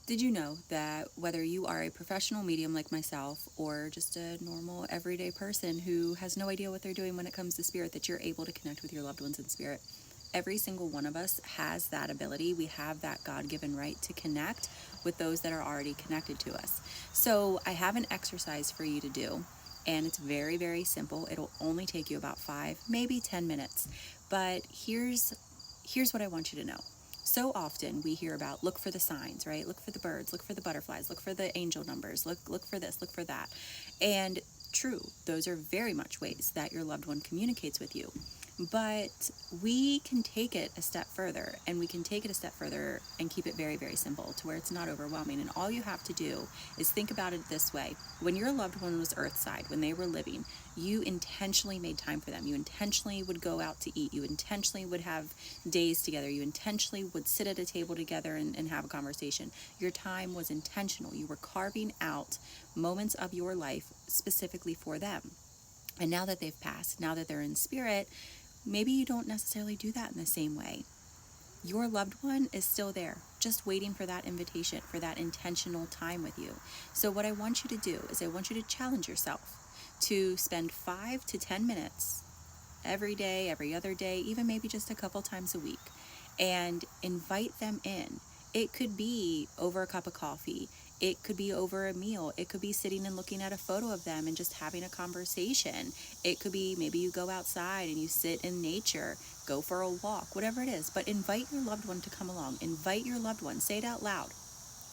Did you know that whether you are a professional medium like myself or just a normal everyday person who has no idea what they're doing when it comes to spirit, that you're able to connect with your loved ones in spirit? Every single one of us has that ability. We have that God-given right to connect with those that are already connected to us. So I have an exercise for you to do, and it's very, very simple. It'll only take you about 5, maybe 10 minutes. But here's what I want you to know. So often we hear about look for the signs, right? Look for the birds, look for the butterflies, look for the angel numbers, look for this, look for that. And true, those are very much ways that your loved one communicates with you. But we can take it a step further, and we can take it a step further and keep it very, very simple to where it's not overwhelming. And all you have to do is think about it this way. When your loved one was earthside, when they were living, you intentionally made time for them. You intentionally would go out to eat. You intentionally would have days together. You intentionally would sit at a table together and have a conversation. Your time was intentional. You were carving out moments of your life specifically for them. And now that they've passed, now that they're in spirit, maybe you don't necessarily do that in the same way. Your loved one is still there, just waiting for that invitation, for that intentional time with you. So what I want you to do is I want you to challenge yourself to spend 5 to 10 minutes every day, every other day, even maybe just a couple times a week, and invite them in. It could be over a cup of coffee. It could be over a meal. It could be sitting and looking at a photo of them and just having a conversation. It could be maybe you go outside and you sit in nature, go for a walk, whatever it is. But invite your loved one to come along. Invite your loved one. Say it out loud.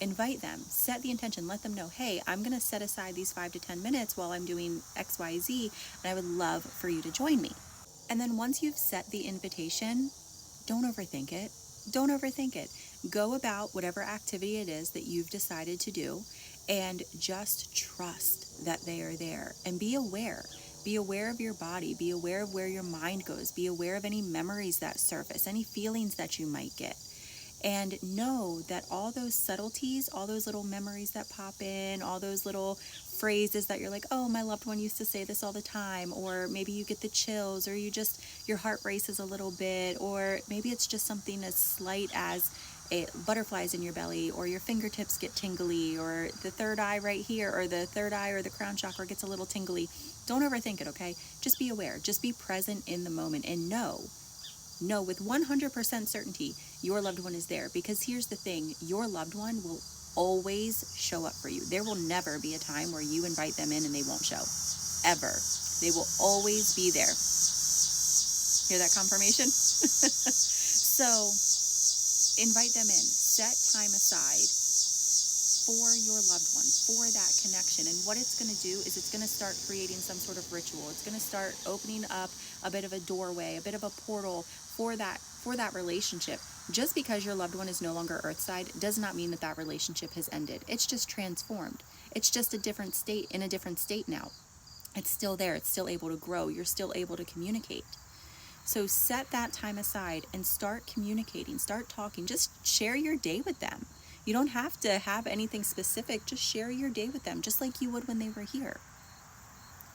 Invite them. Set the intention. Let them know, hey, I'm going to set aside these 5 to 10 minutes while I'm doing XYZ, and I would love for you to join me. And then once you've set the invitation, don't overthink it. Don't overthink it. Go about whatever activity it is that you've decided to do and just trust that they are there, and be aware. Be aware of your body. Be aware of where your mind goes. Be aware of any memories that surface, any feelings that you might get. And know that all those subtleties, all those little memories that pop in, all those little phrases that you're like, oh, my loved one used to say this all the time, or maybe you get the chills, or your heart races a little bit, or maybe it's just something as slight as butterflies in your belly, or your fingertips get tingly, or the third eye right here, or the third eye or the crown chakra gets a little tingly. Don't overthink it, okay? Just be aware. Just be present in the moment and know with 100% certainty your loved one is there. Because here's the thing, your loved one will always show up for you. There will never be a time where you invite them in and they won't show. Ever. They will always be there. Hear that confirmation? So invite them in. Set time aside for your loved one, for that connection. And what it's going to do is it's going to start creating some sort of ritual. It's going to start opening up a bit of a doorway, a bit of a portal for that relationship. Just because your loved one is no longer earthside does not mean that relationship has ended. It's just transformed. It's just a different state, in a different state now. It's still there. It's still able to grow. You're still able to communicate. So set that time aside and start communicating, start talking. Just share your day with them. You don't have to have anything specific. Just share your day with them, just like you would when they were here.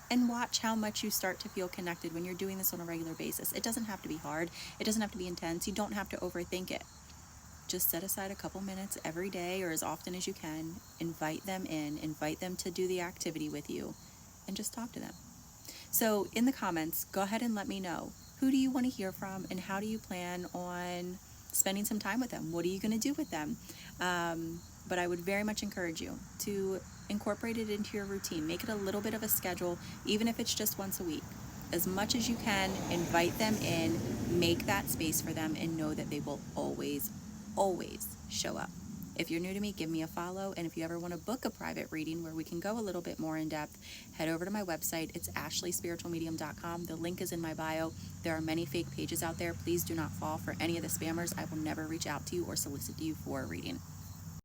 And watch how much you start to feel connected when you're doing this on a regular basis. It doesn't have to be hard. It doesn't have to be intense. You don't have to overthink it. Just set aside a couple minutes every day, or as often as you can. Invite them in. Invite them to do the activity with you, and just talk to them. So in the comments, go ahead and let me know, who do you want to hear from, and how do you plan on spending some time with them? What are you going to do with them? But I would very much encourage you to incorporate it into your routine. Make it a little bit of a schedule, even if it's just once a week. As much as you can, invite them in, make that space for them, and know that they will always, always show up. If you're new to me, give me a follow. And if you ever want to book a private reading where we can go a little bit more in depth, head over to my website. It's ashleyspiritualmedium.com. The link is in my bio. There are many fake pages out there. Please do not fall for any of the spammers. I will never reach out to you or solicit you for a reading.